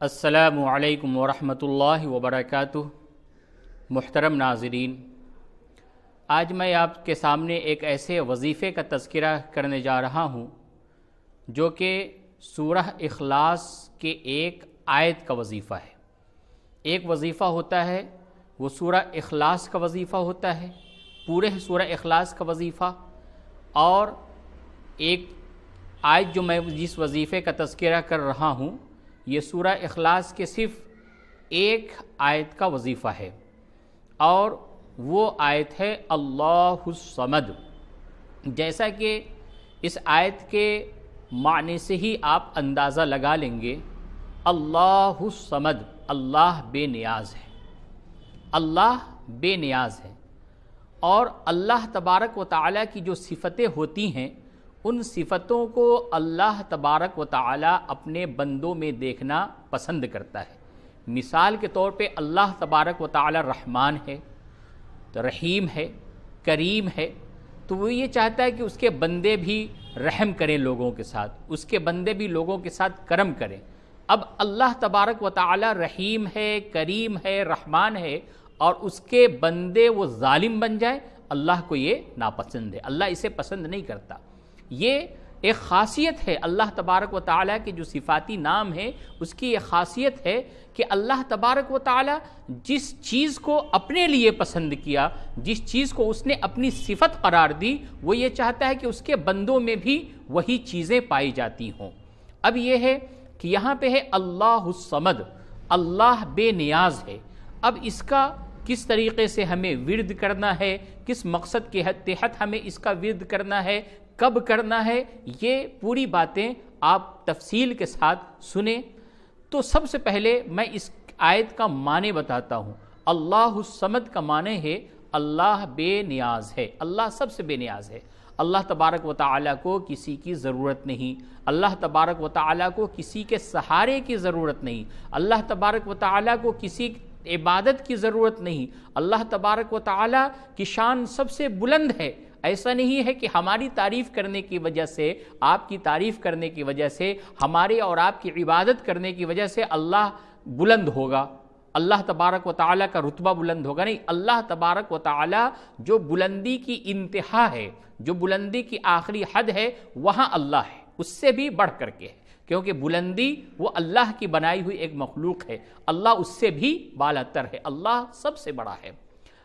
السلام علیکم ورحمۃ اللہ وبرکاتہ۔ محترم ناظرین، آج میں آپ کے سامنے ایک ایسے وظیفے کا تذکرہ کرنے جا رہا ہوں جو کہ سورہ اخلاص کے ایک آیت کا وظیفہ ہے۔ ایک وظیفہ ہوتا ہے وہ سورہ اخلاص کا وظیفہ ہوتا ہے، پورے سورہ اخلاص کا وظیفہ، اور ایک آیت جو میں جس وظیفے کا تذکرہ کر رہا ہوں یہ سورہ اخلاص کے صرف ایک آیت کا وظیفہ ہے، اور وہ آیت ہے اللہ الصمد۔ جیسا کہ اس آیت کے معنی سے ہی آپ اندازہ لگا لیں گے، اللہ الصمد، اللہ بے نیاز ہے، اللہ بے نیاز ہے، اور اللہ تبارک و تعالیٰ کی جو صفتیں ہوتی ہیں ان صفتوں کو اللہ تبارک و تعالیٰ اپنے بندوں میں دیکھنا پسند کرتا ہے۔ مثال کے طور پہ اللہ تبارک و تعالیٰ رحمان ہے، رحیم ہے، کریم ہے، تو وہ یہ چاہتا ہے کہ اس کے بندے بھی رحم کریں لوگوں کے ساتھ، اس کے بندے بھی لوگوں کے ساتھ کرم کریں۔ اب اللہ تبارک و تعالیٰ رحیم ہے، کریم ہے، رحمان ہے، اور اس کے بندے وہ ظالم بن جائے، اللہ کو یہ ناپسند ہے، اللہ اسے پسند نہیں کرتا۔ یہ ایک خاصیت ہے اللہ تبارک و تعالیٰ کے جو صفاتی نام ہے، اس کی یہ خاصیت ہے کہ اللہ تبارک و تعالیٰ جس چیز کو اپنے لیے پسند کیا، جس چیز کو اس نے اپنی صفت قرار دی، وہ یہ چاہتا ہے کہ اس کے بندوں میں بھی وہی چیزیں پائی جاتی ہوں۔ اب یہ ہے کہ یہاں پہ ہے اللہ الصمد، اللہ بے نیاز ہے۔ اب اس کا کس طریقے سے ہمیں ورد کرنا ہے، کس مقصد کے تحت ہمیں اس کا ورد کرنا ہے، کب کرنا ہے، یہ پوری باتیں آپ تفصیل کے ساتھ سنیں۔ تو سب سے پہلے میں اس آیت کا معنی بتاتا ہوں۔ اللہ الصمد کا معنی ہے اللہ بے نیاز ہے، اللہ سب سے بے نیاز ہے۔ اللہ تبارک و تعالیٰ کو کسی کی ضرورت نہیں، اللہ تبارک و تعالیٰ کو کسی کے سہارے کی ضرورت نہیں، اللہ تبارک و تعالیٰ کو کسی عبادت کی ضرورت نہیں۔ اللہ تبارک و تعالیٰ کی شان سب سے بلند ہے۔ ایسا نہیں ہے کہ ہماری تعریف کرنے کی وجہ سے، آپ کی تعریف کرنے کی وجہ سے، ہمارے اور آپ کی عبادت کرنے کی وجہ سے اللہ بلند ہوگا، اللہ تبارک و تعالیٰ کا رتبہ بلند ہوگا، نہیں۔ اللہ تبارک و تعالیٰ جو بلندی کی انتہا ہے، جو بلندی کی آخری حد ہے، وہاں اللہ ہے، اس سے بھی بڑھ کر کے ہے، کیونکہ بلندی وہ اللہ کی بنائی ہوئی ایک مخلوق ہے، اللہ اس سے بھی بالاتر ہے، اللہ سب سے بڑا ہے۔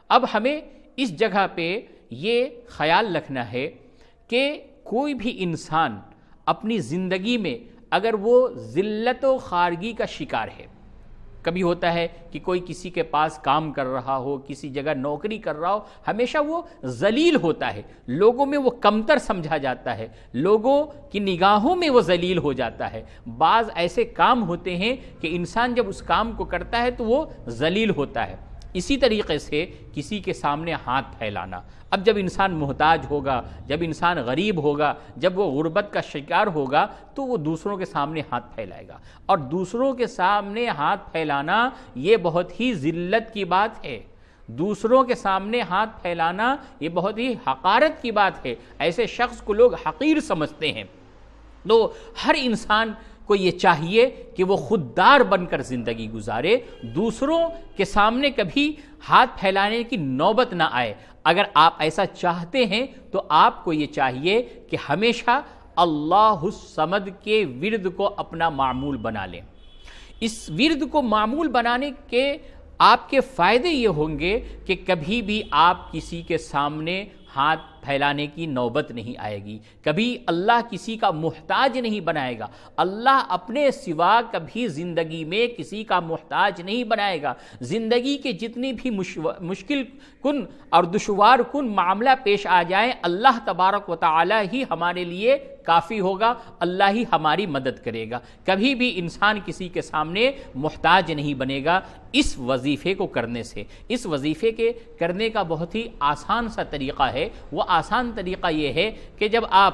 اب ہمیں اس جگہ پہ یہ خیال رکھنا ہے کہ کوئی بھی انسان اپنی زندگی میں اگر وہ ذلت و خارگی کا شکار ہے، کبھی ہوتا ہے کہ کوئی کسی کے پاس کام کر رہا ہو، کسی جگہ نوکری کر رہا ہو، ہمیشہ وہ ذلیل ہوتا ہے، لوگوں میں وہ کمتر سمجھا جاتا ہے، لوگوں کی نگاہوں میں وہ ذلیل ہو جاتا ہے۔ بعض ایسے کام ہوتے ہیں کہ انسان جب اس کام کو کرتا ہے تو وہ ذلیل ہوتا ہے۔ اسی طریقے سے کسی کے سامنے ہاتھ پھیلانا، اب جب انسان محتاج ہوگا، جب انسان غریب ہوگا، جب وہ غربت کا شکار ہوگا تو وہ دوسروں کے سامنے ہاتھ پھیلائے گا، اور دوسروں کے سامنے ہاتھ پھیلانا یہ بہت ہی ذلت کی بات ہے، دوسروں کے سامنے ہاتھ پھیلانا یہ بہت ہی حقارت کی بات ہے، ایسے شخص کو لوگ حقیر سمجھتے ہیں۔ تو ہر انسان کو یہ چاہیے کہ وہ خوددار بن کر زندگی گزارے، دوسروں کے سامنے کبھی ہاتھ پھیلانے کی نوبت نہ آئے۔ اگر آپ ایسا چاہتے ہیں تو آپ کو یہ چاہیے کہ ہمیشہ اللہ الصمد کے ورد کو اپنا معمول بنا لیں۔ اس ورد کو معمول بنانے کے آپ کے فائدے یہ ہوں گے کہ کبھی بھی آپ کسی کے سامنے ہاتھ پھیلانے کی نوبت نہیں آئے گی، کبھی اللہ کسی کا محتاج نہیں بنائے گا، اللہ اپنے سوا کبھی زندگی میں کسی کا محتاج نہیں بنائے گا۔ زندگی کے جتنی بھی مشکل کن اور دشوار کن معاملہ پیش آ جائیں، اللہ تبارک و تعالی ہی ہمارے لیے کافی ہوگا، اللہ ہی ہماری مدد کرے گا، کبھی بھی انسان کسی کے سامنے محتاج نہیں بنے گا۔ اس وظیفے کو کرنے سے، اس وظیفے کے کرنے کا بہت ہی آسان سا طریقہ ہے۔ وہ آسان طریقہ یہ ہے کہ جب آپ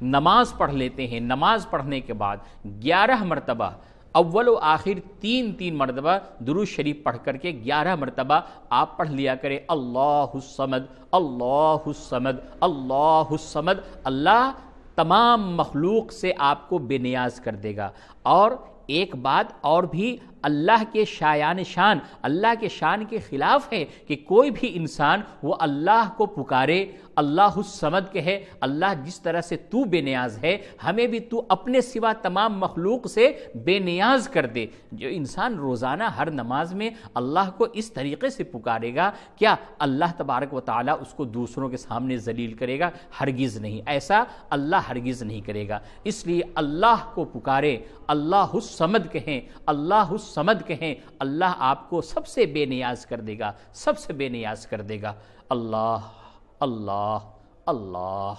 نماز پڑھ لیتے ہیں، نماز پڑھنے کے بعد 11 مرتبہ اول و آخر 3 مرتبہ درود شریف پڑھ کر کے 11 مرتبہ آپ پڑھ لیا کریں، اللہ الصمد، اللہ الصمد، اللہ الصمد۔ اللہ تمام مخلوق سے آپ کو بے نیاز کر دے گا، اور ایک بات اور بھی اللہ کے شایان شان، اللہ کے شان کے خلاف ہے کہ کوئی بھی انسان وہ اللہ کو پکارے، اللہ الصمد کہے، اللہ جس طرح سے تو بے نیاز ہے ہمیں بھی تو اپنے سوا تمام مخلوق سے بے نیاز کر دے۔ جو انسان روزانہ ہر نماز میں اللہ کو اس طریقے سے پکارے گا، کیا اللہ تبارک و تعالیٰ اس کو دوسروں کے سامنے ذلیل کرے گا؟ ہرگز نہیں، ایسا اللہ ہرگز نہیں کرے گا۔ اس لیے اللہ کو پکارے، اللہ الصمد کہیں، اللہ الصمد کہیں، اللہ آپ کو سب سے بے نیاز کر دے گا، سب سے بے نیاز کر دے گا۔ اللہ اللہ اللہ۔